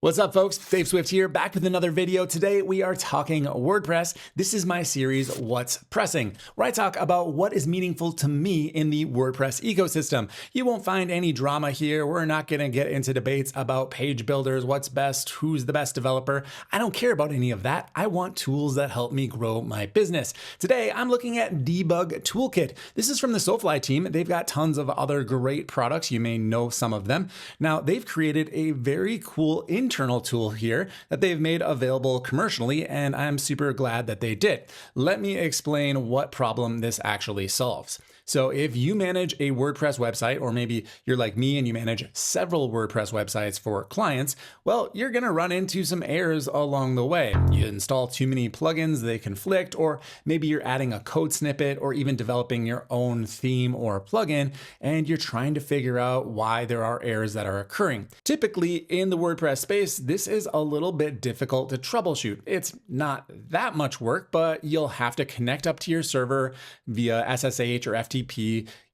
What's up, folks? Dave Swift here, back with another video. Today we are talking WordPress. This is my series, What's Pressing, where I talk about what is meaningful to me in the WordPress ecosystem. You won't find any drama here. We're not going to get into debates about page builders, what's best, who's the best developer. I don't care about any of that. I want tools that help me grow my business. Today I'm looking at Debug Toolkit. This is from the SoFly team. They've got tons of other great products. You may know some of them. Now, they've created a very cool internal tool here that they've made available commercially, and I'm super glad that they did. Let me explain what problem this actually solves. So if you manage a WordPress website, or maybe you're like me and you manage several WordPress websites for clients, well, you're going to run into some errors along the way. You install too many plugins, they conflict, or maybe you're adding a code snippet or even developing your own theme or plugin, and you're trying to figure out why there are errors that are occurring. Typically in the WordPress space, this is a little bit difficult to troubleshoot. It's not that much work, but you'll have to connect up to your server via SSH or FTP.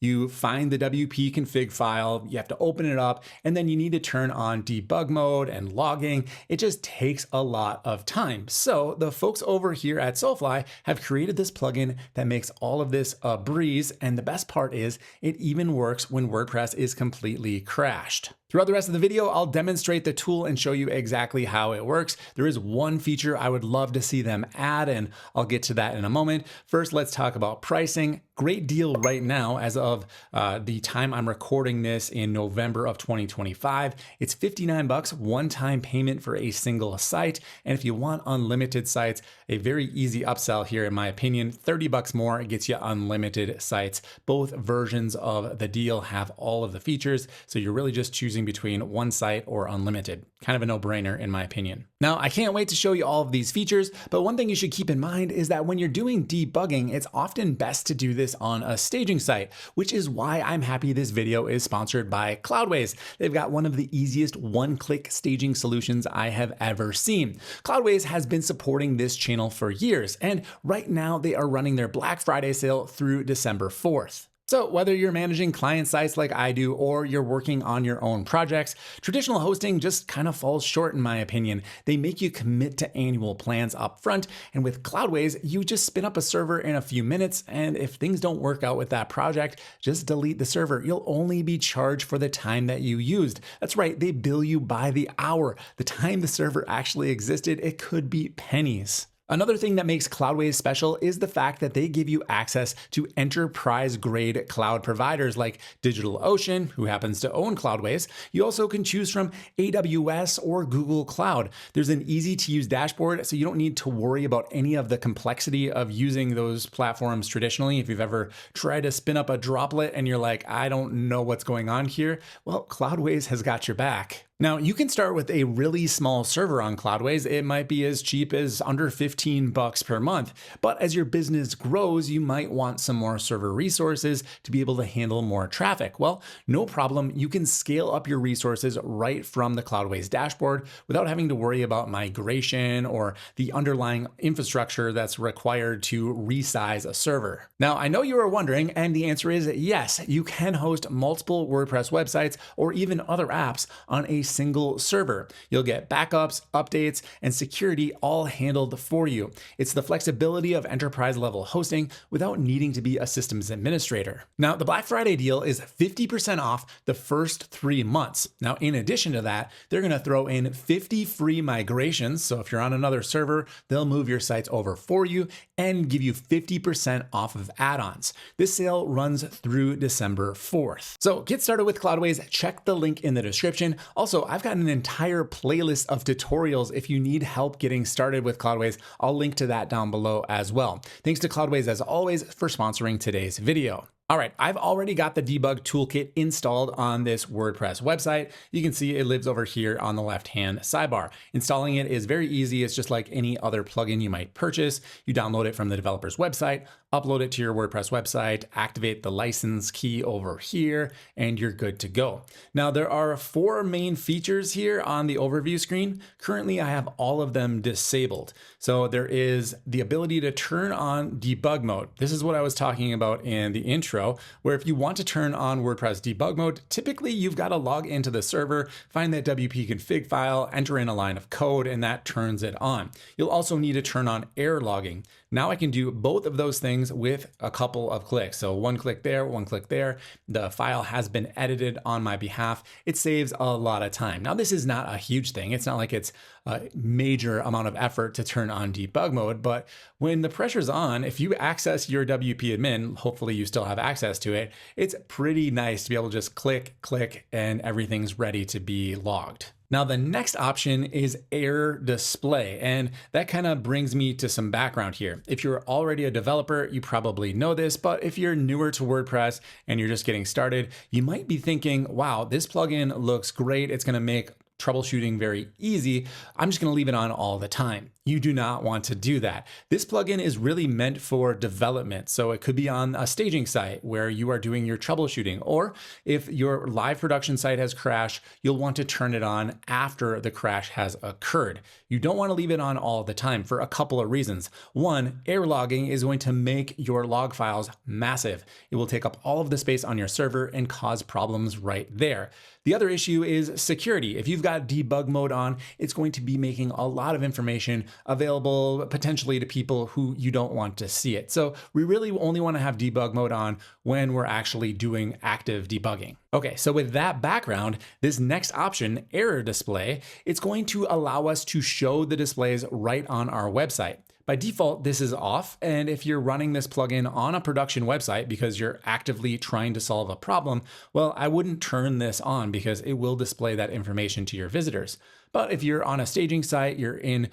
You find the WP config file, you have to open it up, and then you need to turn on debug mode and logging. It just takes a lot of time. So the folks over here at SoFly have created this plugin that makes all of this a breeze. And the best part is it even works when WordPress is completely crashed. Throughout the rest of the video, I'll demonstrate the tool and show you exactly how it works. There is one feature I would love to see them add, and I'll get to that in a moment. First, let's talk about pricing. Great deal right now as of the time I'm recording this in November of 2025. It's $59, one-time payment for a single site. And if you want unlimited sites, a very easy upsell here in my opinion, $30 more, it gets you unlimited sites. Both versions of the deal have all of the features, so you're really just choosing between one site or unlimited. Kind of a no-brainer in my opinion. Now, I can't wait to show you all of these features, but one thing you should keep in mind is that when you're doing debugging, it's often best to do this on a staging site, which is why I'm happy this video is sponsored by Cloudways. They've got one of the easiest one-click staging solutions I have ever seen. Cloudways has been supporting this channel for years, and right now they are running their Black Friday sale through December 4th. So whether you're managing client sites like I do, or you're working on your own projects, traditional hosting just kind of falls short in my opinion. They make you commit to annual plans up front, and with Cloudways, you just spin up a server in a few minutes, and if things don't work out with that project, just delete the server. You'll only be charged for the time that you used. That's right, they bill you by the hour. The time the server actually existed, it could be pennies. Another thing that makes Cloudways special is the fact that they give you access to enterprise-grade cloud providers like DigitalOcean, who happens to own Cloudways. You also can choose from AWS or Google Cloud. There's an easy-to-use dashboard, so you don't need to worry about any of the complexity of using those platforms traditionally. If you've ever tried to spin up a droplet and you're like, I don't know what's going on here, well, Cloudways has got your back. Now, you can start with a really small server on Cloudways. It might be as cheap as under $15 per month, but as your business grows, you might want some more server resources to be able to handle more traffic. Well, no problem. You can scale up your resources right from the Cloudways dashboard without having to worry about migration or the underlying infrastructure that's required to resize a server. Now, I know you are wondering, and the answer is yes, you can host multiple WordPress websites or even other apps on a single server. You'll get backups, updates, and security all handled for you. It's the flexibility of enterprise level hosting without needing to be a systems administrator. Now, the Black Friday deal is 50% off the first 3 months. Now, in addition to that, they're going to throw in 50 free migrations. So if you're on another server, they'll move your sites over for you and give you 50% off of add-ons. This sale runs through December 4th. So get started with Cloudways. Check the link in the description. Also, I've got an entire playlist of tutorials if you need help getting started with Cloudways. I'll link to that down below as well. Thanks to Cloudways as always for sponsoring today's video. All right, I've already got the debug toolkit installed on this WordPress website. You can see it lives over here on the left-hand sidebar. Installing it is very easy. It's just like any other plugin you might purchase. You download it from the developer's website, upload it to your WordPress website, activate the license key over here, and you're good to go. Now, there are 4 main features here on the overview screen. Currently, I have all of them disabled. So there is the ability to turn on debug mode. This is what I was talking about in the intro. intro, where if you want to turn on WordPress debug mode, typically you've got to log into the server, find that WP config file, enter in a line of code, and that turns it on. You'll also need to turn on error logging. Now I can do both of those things with a couple of clicks. So one click there, one click there. The file has been edited on my behalf. It saves a lot of time. Now this is not a huge thing. It's not like it's a major amount of effort to turn on debug mode, but when the pressure's on, if you access your WP admin, hopefully you still have access to it, it's pretty nice to be able to just click, and everything's ready to be logged. Now, the next option is error display, and that kind of brings me to some background here. If you're already a developer, you probably know this, but if you're newer to WordPress and you're just getting started, you might be thinking, wow, this plugin looks great. It's going to make troubleshooting very easy. I'm just going to leave it on all the time. You do not want to do that. This plugin is really meant for development. So it could be on a staging site where you are doing your troubleshooting, or if your live production site has crashed, you'll want to turn it on after the crash has occurred. You don't want to leave it on all the time for a couple of reasons. One, error logging is going to make your log files massive. It will take up all of the space on your server and cause problems right there. The other issue is security. If you've got debug mode on, it's going to be making a lot of information available potentially to people who you don't want to see it. So we really only want to have debug mode on when we're actually doing active debugging. Okay, so with that background, this next option, error display, it's going to allow us to show the displays right on our website. By default, this is off, and if you're running this plugin on a production website because you're actively trying to solve a problem, well, I wouldn't turn this on because it will display that information to your visitors. But if you're on a staging site, you're in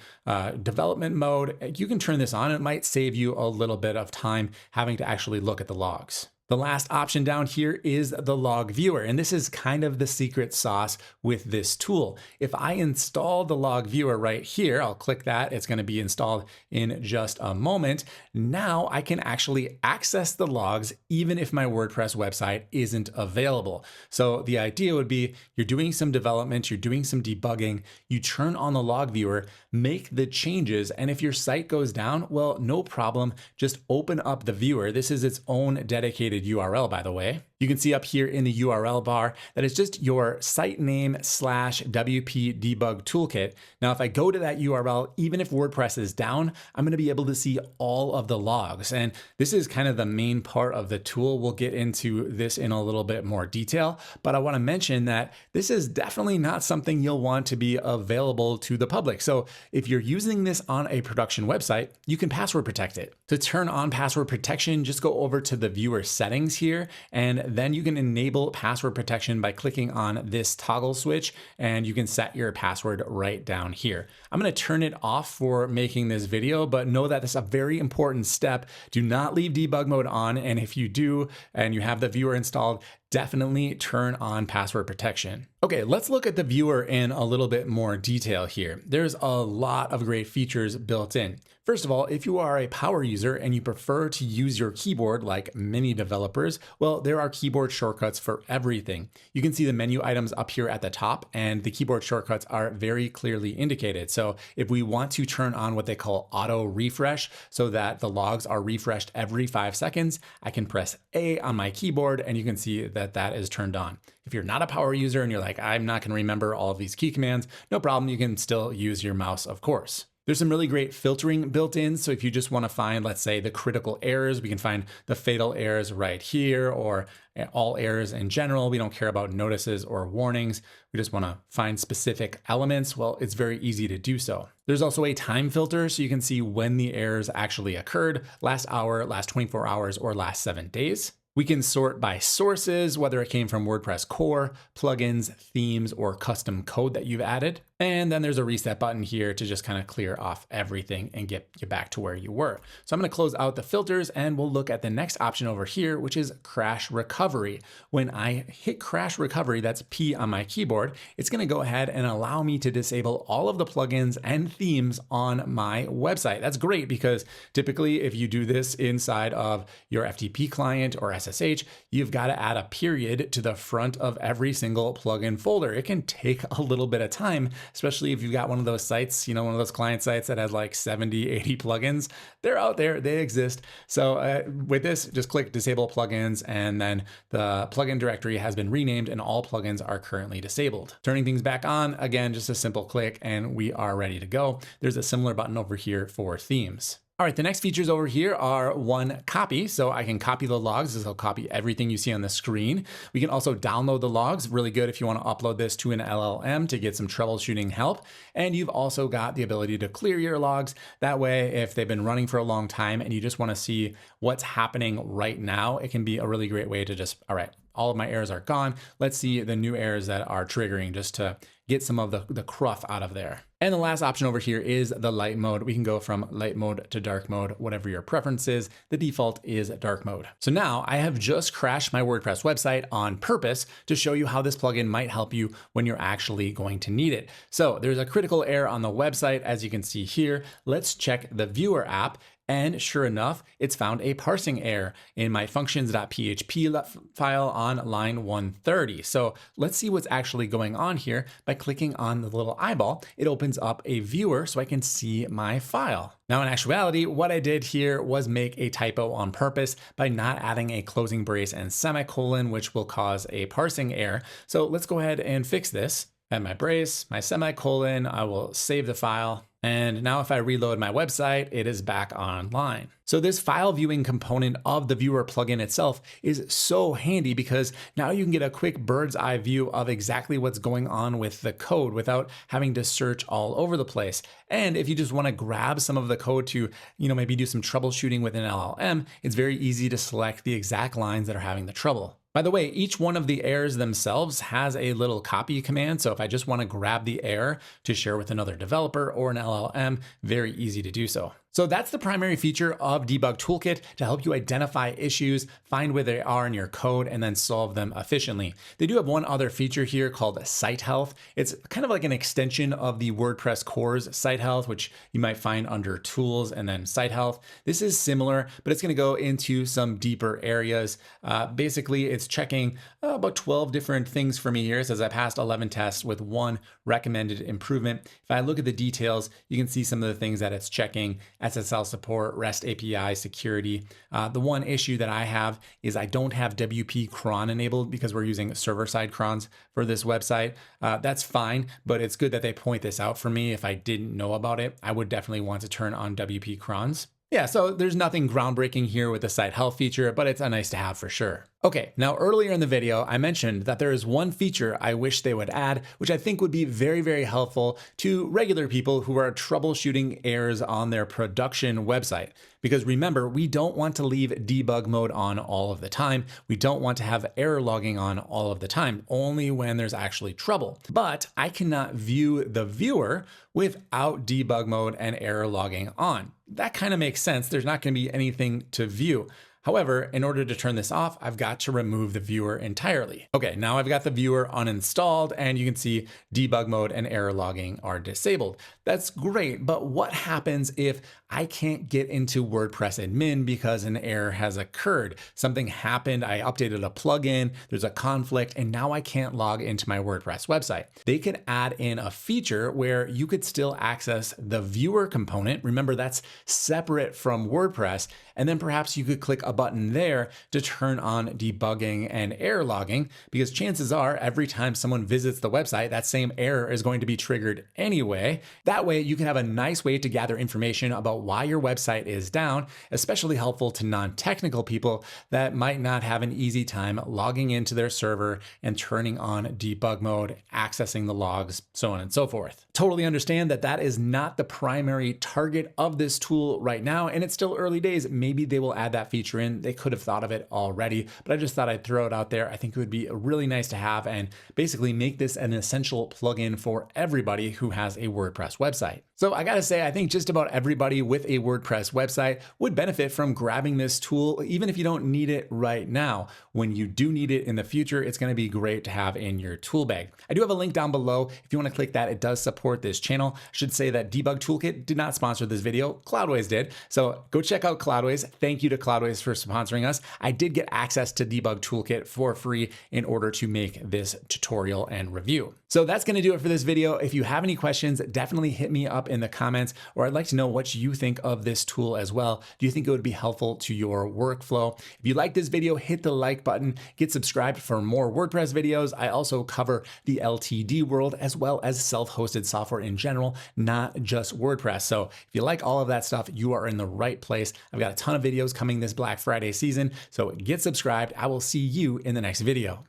development mode, you can turn this on. It might save you a little bit of time having to actually look at the logs. The last option down here is the log viewer, and this is kind of the secret sauce with this tool. If I install the log viewer right here, I'll click that. It's going to be installed in just a moment. Now I can actually access the logs even if my WordPress website isn't available. So the idea would be you're doing some development, you're doing some debugging, you turn on the log viewer, make the changes, and if your site goes down, well, no problem. Just open up the viewer. This is its own dedicated URL, by the way. You can see up here in the URL bar that it's just your site name / WP Debug Toolkit. Now, if I go to that URL, even if WordPress is down, I'm going to be able to see all of the logs. And this is kind of the main part of the tool. We'll get into this in a little bit more detail, but I want to mention that this is definitely not something you'll want to be available to the public. So if you're using this on a production website, you can password protect it. To turn on password protection, just go over to the viewer settings here, and then you can enable password protection by clicking on this toggle switch, and you can set your password right down here. I'm going to turn it off for making this video, but know that this is a very important step. Do not leave debug mode on, and if you do and you have the viewer installed, definitely turn on password protection. Okay, let's look at the viewer in a little bit more detail here. There's a lot of great features built in. First of all, if you are a power user and you prefer to use your keyboard like many developers, well, there are keyboard shortcuts for everything. You can see the menu items up here at the top, and the keyboard shortcuts are very clearly indicated. So if we want to turn on what they call auto refresh so that the logs are refreshed every 5 seconds, I can press A on my keyboard and you can see that that is turned on. If you're not a power user and you're like, I'm not going to remember all of these key commands, no problem. You can still use your mouse, of course. There's some really great filtering built in. So if you just want to find, let's say, the critical errors, we can find the fatal errors right here, or all errors in general. We don't care about notices or warnings. We just want to find specific elements. Well, it's very easy to do so. There's also a time filter, so you can see when the errors actually occurred, last hour, last 24 hours, or last 7 days. We can sort by sources, whether it came from WordPress core, plugins, themes, or custom code that you've added. And then there's a reset button here to just kind of clear off everything and get you back to where you were. So I'm going to close out the filters and we'll look at the next option over here, which is crash recovery. When I hit crash recovery, that's P on my keyboard, it's going to go ahead and allow me to disable all of the plugins and themes on my website. That's great because typically if you do this inside of your FTP client or SSH, you've got to add a period to the front of every single plugin folder. It can take a little bit of time especially if you've got one of those sites, you know, one of those client sites that has like 70, 80 plugins. They're out there, they exist. So with this, just click disable plugins, and then the plugin directory has been renamed and all plugins are currently disabled. Turning things back on, again, just a simple click and we are ready to go. There's a similar button over here for themes. All right, the next features over here are one copy. So I can copy the logs. This will copy everything you see on the screen. We can also download the logs. Really good if you want to upload this to an LLM to get some troubleshooting help. And you've also got the ability to clear your logs. That way, if they've been running for a long time and you just want to see what's happening right now, it can be a really great way to just, all right, all of my errors are gone. Let's see the new errors that are triggering, just to get some of the cruff out of there. And the last option over here is the light mode. We can go from light mode to dark mode, whatever your preference is. The default is dark mode. So now I have just crashed my WordPress website on purpose to show you how this plugin might help you when you're actually going to need it. So there's a critical error on the website, as you can see here. Let's check the viewer app. And sure enough, it's found a parsing error in my functions.php file on line 130. So let's see what's actually going on here. By clicking on the little eyeball, it opens up a viewer so I can see my file. Now, in actuality, what I did here was make a typo on purpose by not adding a closing brace and semicolon, which will cause a parsing error. So let's go ahead and fix this. Add my brace, my semicolon, I will save the file. And now if I reload my website, it is back online. So this file viewing component of the viewer plugin itself is so handy because now you can get a quick bird's eye view of exactly what's going on with the code without having to search all over the place. And if you just want to grab some of the code to, maybe do some troubleshooting with an LLM, it's very easy to select the exact lines that are having the trouble. By the way, each one of the errors themselves has a little copy command. So if I just want to grab the error to share with another developer or an LLM, very easy to do so. So that's the primary feature of Debug Toolkit, to help you identify issues, find where they are in your code, and then solve them efficiently. They do have one other feature here called Site Health. It's kind of like an extension of the WordPress core's Site Health, which you might find under Tools and then Site Health. This is similar, but it's going to go into some deeper areas. Basically, it's checking about 12 different things for me here. It says I passed 11 tests with one recommended improvement. If I look at the details, you can see some of the things that it's checking: SSL support, REST API, security. The one issue that I have is I don't have WP cron enabled because we're using server-side crons for this website. That's fine, but it's good that they point this out for me. If I didn't know about it, I would definitely want to turn on WP crons. Yeah, so there's nothing groundbreaking here with the site health feature, but it's a nice to have for sure. Okay, now earlier in the video, I mentioned that there is one feature I wish they would add, which I think would be very, very helpful to regular people who are troubleshooting errors on their production website. Because remember, we don't want to leave debug mode on all of the time. We don't want to have error logging on all of the time, only when there's actually trouble. But I cannot view the viewer without debug mode and error logging on. That kind of makes sense. There's not going to be anything to view. However, in order to turn this off, I've got to remove the viewer entirely. Okay, now I've got the viewer uninstalled and you can see debug mode and error logging are disabled. That's great, but what happens if I can't get into WordPress admin because an error has occurred? Something happened, I updated a plugin, there's a conflict, and now I can't log into my WordPress website. They could add in a feature where you could still access the viewer component. Remember, that's separate from WordPress. And then perhaps you could click a button there to turn on debugging and error logging, because chances are every time someone visits the website, that same error is going to be triggered anyway. That way you can have a nice way to gather information about why your website is down, especially helpful to non-technical people that might not have an easy time logging into their server and turning on debug mode, accessing the logs, so on and so forth. Totally understand that that is not the primary target of this tool right now, and it's still early days. Maybe they will add that feature in. They could have thought of it already, but I just thought I'd throw it out there. I think it would be really nice to have and basically make this an essential plugin for everybody who has a WordPress website. So I gotta say, I think just about everybody with a WordPress website would benefit from grabbing this tool, even if you don't need it right now. When you do need it in the future, it's gonna be great to have in your tool bag. I do have a link down below. If you wanna click that, it does support this channel. I should say that Debug Toolkit did not sponsor this video, Cloudways did. So go check out Cloudways. Thank you to Cloudways for sponsoring us. I did get access to Debug Toolkit for free in order to make this tutorial and review. So that's going to do it for this video. If you have any questions, definitely hit me up in the comments, or I'd like to know what you think of this tool as well. Do you think it would be helpful to your workflow? If you like this video, hit the like button, get subscribed for more WordPress videos. I also cover the LTD world as well as self-hosted software in general, not just WordPress. So if you like all of that stuff, you are in the right place. I've got a ton of videos coming this Black Friday season, so get subscribed. I will see you in the next video.